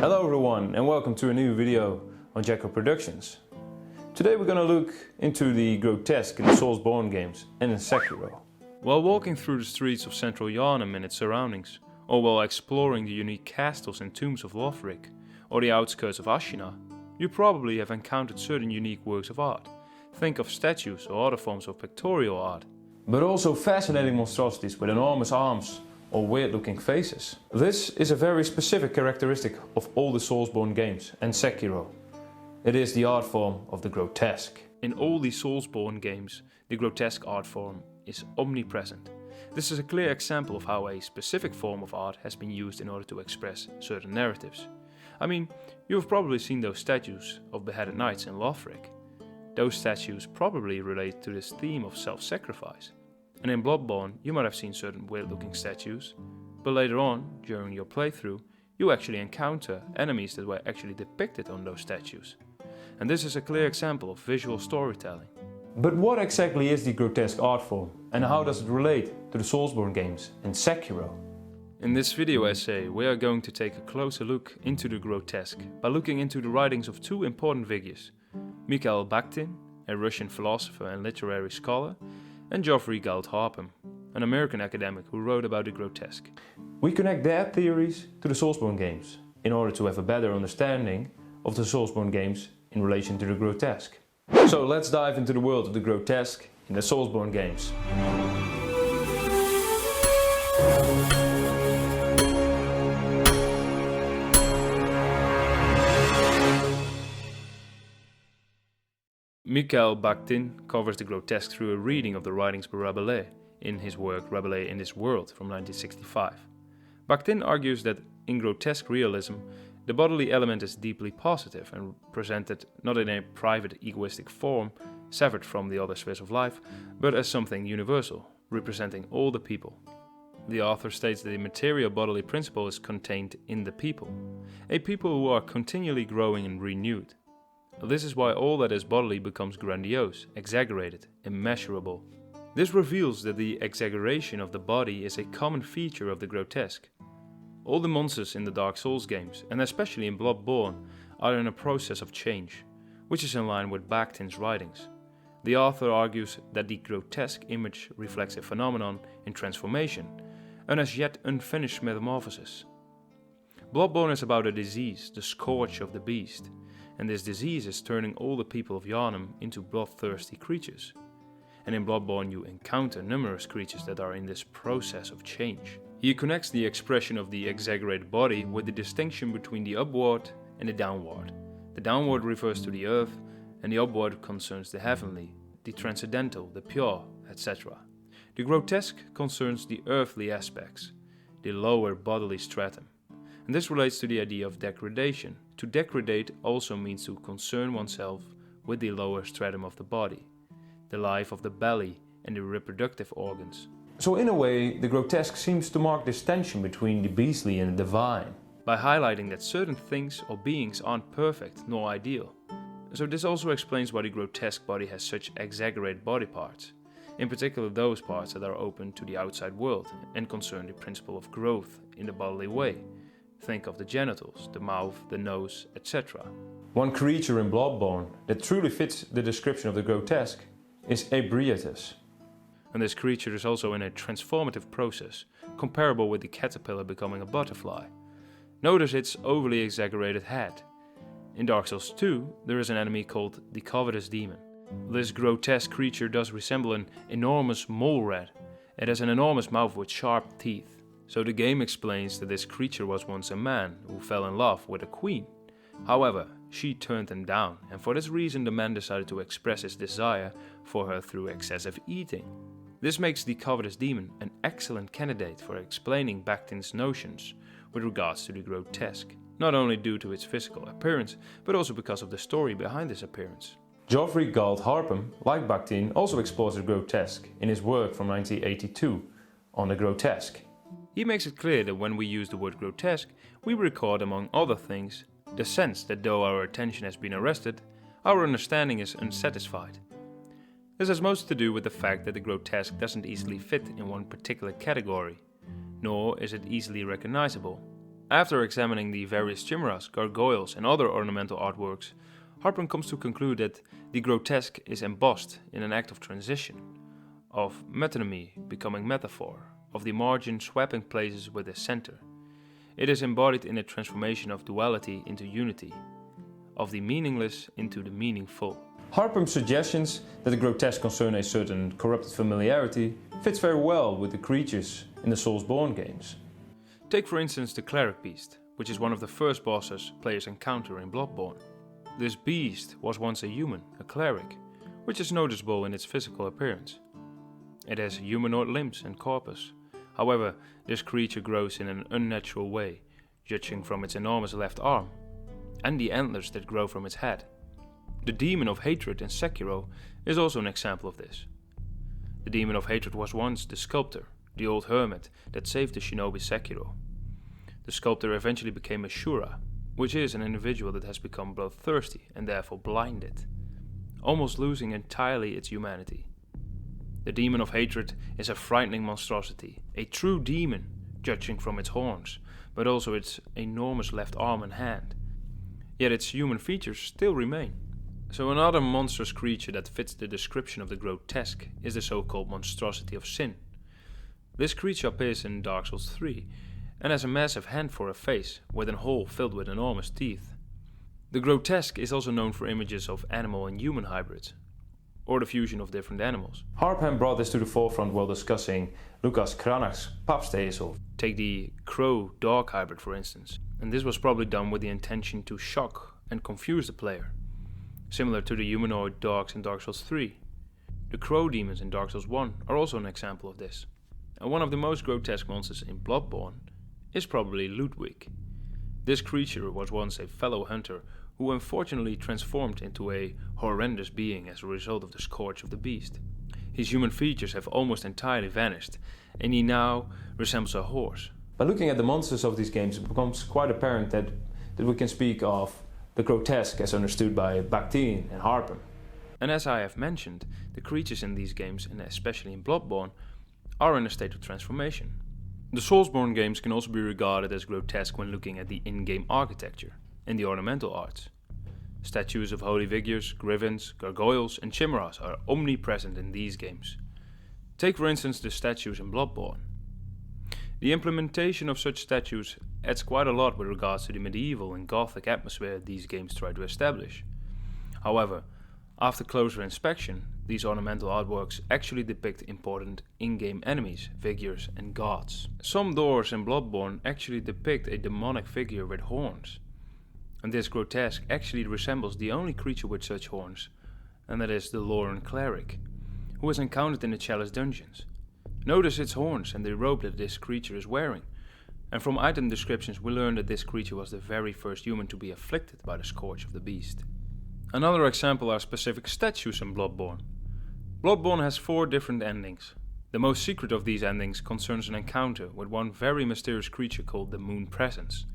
Hello everyone and welcome to a new video on Saccharo Productions. Today we're gonna look into the Grotesque in the Soulsborne games and in Sekiro. While walking through the streets of central Yharnam and its surroundings, or while exploring the unique castles and tombs of Lothric, or the outskirts of Ashina, you probably have encountered certain unique works of art. Think of statues or other forms of pictorial art. But also fascinating monstrosities with enormous arms or weird looking faces. This is a very specific characteristic of all the Soulsborne games and Sekiro. It is the art form of the grotesque. In all the Soulsborne games, the grotesque art form is omnipresent. This is a clear example of how a specific form of art has been used in order to express certain narratives. I mean, you have probably seen those statues of beheaded knights in Lothric. Those statues probably relate to this theme of self-sacrifice. And in Bloodborne, you might have seen certain weird-looking statues, but later on, during your playthrough, you actually encounter enemies that were actually depicted on those statues. And this is a clear example of visual storytelling. But what exactly is the grotesque art form, and how does it relate to the Soulsborne games and Sekiro? In this video essay, we are going to take a closer look into the grotesque by looking into the writings of two important figures, Mikhail Bakhtin, a Russian philosopher and literary scholar, and Geoffrey Harpham, an American academic who wrote about the grotesque. We connect their theories to the Soulsborne games in order to have a better understanding of the Soulsborne games in relation to the grotesque. So let's dive into the world of the grotesque in the Soulsborne games. Mikhail Bakhtin covers the grotesque through a reading of the writings by Rabelais in his work Rabelais in this World from 1965. Bakhtin argues that in grotesque realism, the bodily element is deeply positive and presented not in a private egoistic form, severed from the other spheres of life, but as something universal, representing all the people. The author states that the material bodily principle is contained in the people, a people who are continually growing and renewed. This is why all that is bodily becomes grandiose, exaggerated, immeasurable. This reveals that the exaggeration of the body is a common feature of the grotesque. All the monsters in the Dark Souls games, and especially in Bloodborne, are in a process of change, which is in line with Bakhtin's writings. The author argues that the grotesque image reflects a phenomenon in transformation, an as yet unfinished metamorphosis. Bloodborne is about a disease, the scourge of the beast, and this disease is turning all the people of Yharnam into bloodthirsty creatures. And in Bloodborne you encounter numerous creatures that are in this process of change. He connects the expression of the exaggerated body with the distinction between the upward and the downward. The downward refers to the earth, and the upward concerns the heavenly, the transcendental, the pure, etc. The grotesque concerns the earthly aspects, the lower bodily stratum. And this relates to the idea of degradation. To degrade also means to concern oneself with the lower stratum of the body, the life of the belly and the reproductive organs. So in a way, the grotesque seems to mark this tension between the beastly and the divine, by highlighting that certain things or beings aren't perfect nor ideal. So this also explains why the grotesque body has such exaggerated body parts, in particular those parts that are open to the outside world and concern the principle of growth in the bodily way. Think of the genitals, the mouth, the nose, etc. One creature in Bloodborne that truly fits the description of the grotesque is Abriatus. And this creature is also in a transformative process, comparable with the caterpillar becoming a butterfly. Notice its overly exaggerated head. In Dark Souls 2, there is an enemy called the Covetous Demon. This grotesque creature does resemble an enormous mole rat. It has an enormous mouth with sharp teeth. So the game explains that this creature was once a man who fell in love with a queen. However, she turned him down, and for this reason the man decided to express his desire for her through excessive eating. This makes the Covetous Demon an excellent candidate for explaining Bakhtin's notions with regards to the grotesque, not only due to its physical appearance, but also because of the story behind this appearance. Geoffrey Harpham, like Bakhtin, also explores the grotesque in his work from 1982 on the grotesque. He makes it clear that when we use the word grotesque, we record, among other things, the sense that though our attention has been arrested, our understanding is unsatisfied. This has most to do with the fact that the grotesque doesn't easily fit in one particular category, nor is it easily recognizable, After examining the various chimeras, gargoyles and other ornamental artworks, Harpham comes to conclude that the grotesque is embossed in an act of transition, of metonymy becoming metaphor, of the margin swapping places with the center. It is embodied in a transformation of duality into unity, of the meaningless into the meaningful. Harpham's suggestions that the grotesque concern a certain corrupted familiarity fits very well with the creatures in the Soulsborne games. Take for instance the Cleric Beast, which is one of the first bosses players encounter in Bloodborne. This beast was once a human, a cleric, which is noticeable in its physical appearance. It has humanoid limbs and corpus. However, this creature grows in an unnatural way, judging from its enormous left arm, and the antlers that grow from its head. The Demon of Hatred in Sekiro is also an example of this. The Demon of Hatred was once the sculptor, the old hermit that saved the shinobi Saccharo. The sculptor eventually became a Shura, which is an individual that has become bloodthirsty and therefore blinded, almost losing entirely its humanity. The Demon of Hatred is a frightening monstrosity, a true demon, judging from its horns, but also its enormous left arm and hand. Yet its human features still remain. So another monstrous creature that fits the description of the grotesque is the so-called Monstrosity of Sin. This creature appears in Dark Souls 3, and has a massive hand for a face, with a hole filled with enormous teeth. The grotesque is also known for images of animal and human hybrids, or the fusion of different animals. Harpham brought this to the forefront while discussing Lucas Cranach's papstesel. Take the crow-dog hybrid for instance, and this was probably done with the intention to shock and confuse the player, similar to the humanoid dogs in Dark Souls 3. The crow demons in Dark Souls 1 are also an example of this. And one of the most grotesque monsters in Bloodborne is probably Ludwig. This creature was once a fellow hunter who unfortunately transformed into a horrendous being as a result of the scourge of the beast. His human features have almost entirely vanished, and he now resembles a horse. By looking at the monsters of these games, it becomes quite apparent that we can speak of the grotesque as understood by Bakhtin and Harpham. And as I have mentioned, the creatures in these games, and especially in Bloodborne, are in a state of transformation. The Soulsborne games can also be regarded as grotesque when looking at the in-game architecture and the ornamental arts. Statues of holy figures, griffins, gargoyles and chimeras are omnipresent in these games. Take for instance the statues in Bloodborne. The implementation of such statues adds quite a lot with regards to the medieval and gothic atmosphere these games try to establish. However, after closer inspection, these ornamental artworks actually depict important in-game enemies, figures and gods. Some doors in Bloodborne actually depict a demonic figure with horns. And this grotesque actually resembles the only creature with such horns, and that is the Lauren Cleric, who is encountered in the Chalice dungeons. Notice its horns and the robe that this creature is wearing, and from item descriptions we learn that this creature was the very first human to be afflicted by the scourge of the beast. Another example are specific statues in Bloodborne. Bloodborne has 4 different endings. The most secret of these endings concerns an encounter with one very mysterious creature called the Moon Presence.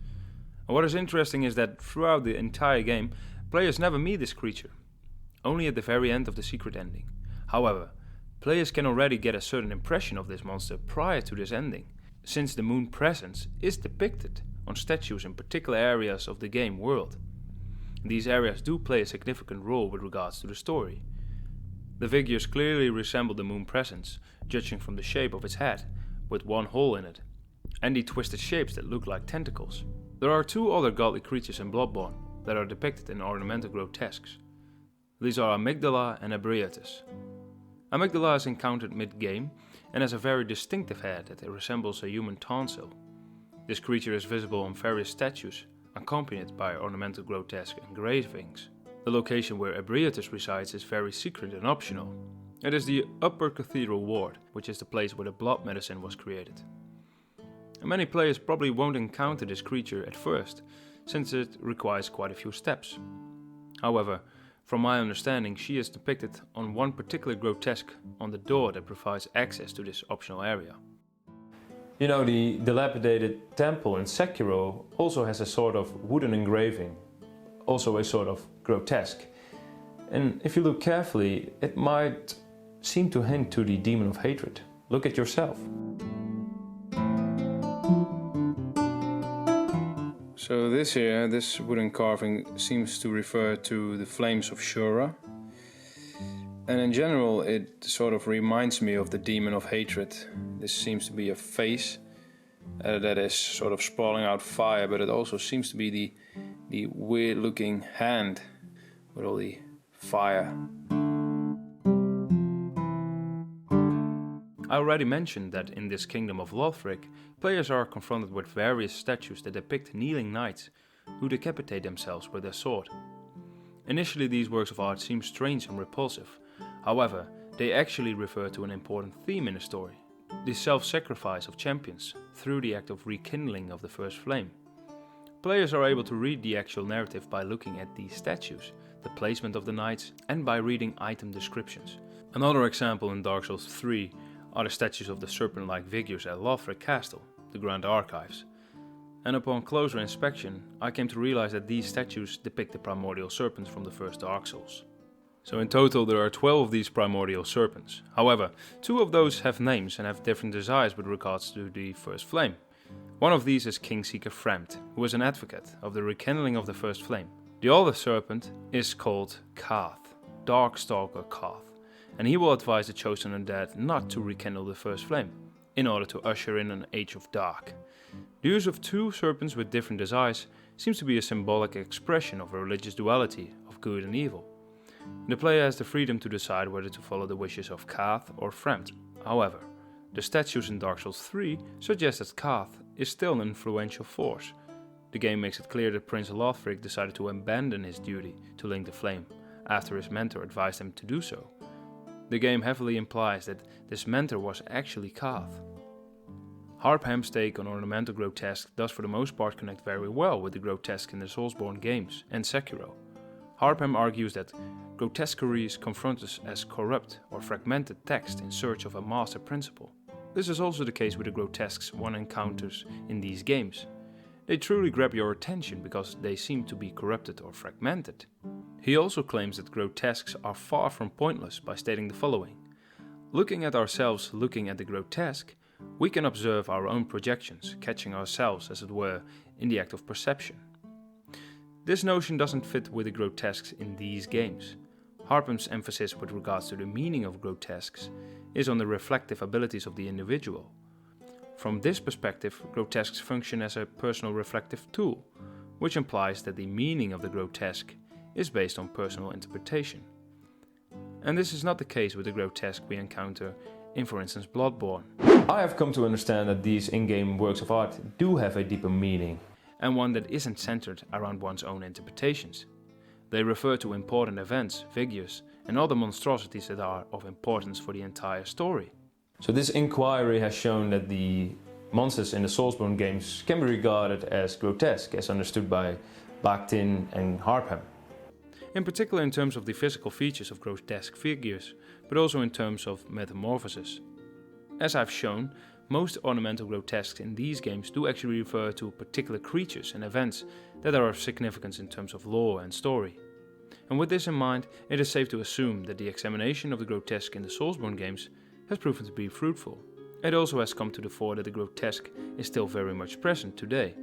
And what is interesting is that throughout the entire game, players never meet this creature, only at the very end of the secret ending. However, players can already get a certain impression of this monster prior to this ending, since the Moon Presence is depicted on statues in particular areas of the game world. These areas do play a significant role with regards to the story. The figures clearly resemble the Moon Presence, judging from the shape of its head, with one hole in it, and the twisted shapes that look like tentacles. There are 2 other godly creatures in Bloodborne that are depicted in ornamental grotesques. These are Amygdala and Abriatus. Amygdala is encountered mid-game and has a very distinctive head that resembles a human tonsil. This creature is visible on various statues, accompanied by ornamental grotesque engravings. The location where Abriatus resides is very secret and optional. It is the Upper Cathedral Ward, which is the place where the blood medicine was created. And many players probably won't encounter this creature at first, since it requires quite a few steps. However, from my understanding, she is depicted on one particular grotesque on the door that provides access to this optional area. You know, the dilapidated temple in Saccharo also has a sort of wooden engraving, also a sort of grotesque. And if you look carefully, it might seem to hint to the Demon of Hatred. Look at yourself. So this wooden carving seems to refer to the flames of Shura. And in general, it sort of reminds me of the demon of hatred. This seems to be a face that is sort of sprawling out fire, but it also seems to be the weird looking hand with all the fire. I already mentioned that in this kingdom of Lothric, players are confronted with various statues that depict kneeling knights who decapitate themselves with their sword. Initially, these works of art seem strange and repulsive. However, they actually refer to an important theme in the story: the self-sacrifice of champions through the act of rekindling of the first flame. Players are able to read the actual narrative by looking at these statues, the placement of the knights, and by reading item descriptions. Another example in Dark Souls 3 are the statues of the serpent-like figures at Lothric Castle, the Grand Archives. And upon closer inspection, I came to realize that these statues depict the primordial serpents from the first Dark Souls. So in total there are 12 of these primordial serpents. However, 2 of those have names and have different desires with regards to the first flame. One of these is Kingseeker Fremd, who is an advocate of the rekindling of the first flame. The other serpent is called Kath, Darkstalker Kath, and he will advise the chosen undead not to rekindle the first flame, in order to usher in an age of dark. The use of 2 serpents with different desires seems to be a symbolic expression of a religious duality of good and evil. The player has the freedom to decide whether to follow the wishes of Kath or Fremd. However, the statues in Dark Souls 3 suggest that Kath is still an influential force. The game makes it clear that Prince Lothric decided to abandon his duty to link the flame after his mentor advised him to do so. The game heavily implies that this mentor was actually Kath. Harpham's take on ornamental grotesque does for the most part connect very well with the grotesque in the Soulsborne games and Sekiro. Harpham argues that grotesqueries confront us as corrupt or fragmented text in search of a master principle. This is also the case with the grotesques one encounters in these games. They truly grab your attention because they seem to be corrupted or fragmented. He also claims that grotesques are far from pointless by stating the following: looking at ourselves looking at the grotesque, we can observe our own projections, catching ourselves, as it were, in the act of perception. This notion doesn't fit with the grotesques in these games. Harpham's emphasis with regards to the meaning of grotesques is on the reflective abilities of the individual. From this perspective, grotesques function as a personal reflective tool, which implies that the meaning of the grotesque is based on personal interpretation. And this is not the case with the grotesque we encounter in, for instance, Bloodborne. I have come to understand that these in-game works of art do have a deeper meaning, and one that isn't centered around one's own interpretations. They refer to important events, figures, and other monstrosities that are of importance for the entire story. So this inquiry has shown that the monsters in the Soulsborne games can be regarded as grotesque, as understood by Bakhtin and Harpham. In particular in terms of the physical features of grotesque figures, but also in terms of metamorphosis. As I've shown, most ornamental grotesques in these games do actually refer to particular creatures and events that are of significance in terms of lore and story. And with this in mind, it is safe to assume that the examination of the grotesque in the Soulsborne games has proven to be fruitful. It also has come to the fore that the grotesque is still very much present today.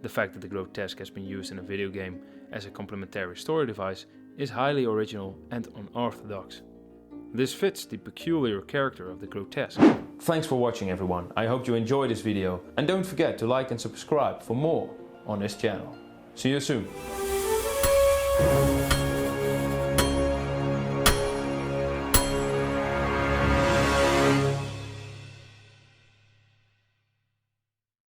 The fact that the grotesque has been used in a video game as a complementary story device is highly original and unorthodox. This fits the peculiar character of the grotesque. Thanks for watching, everyone. I hope you enjoyed this video, and don't forget to like and subscribe for more on this channel. See you soon.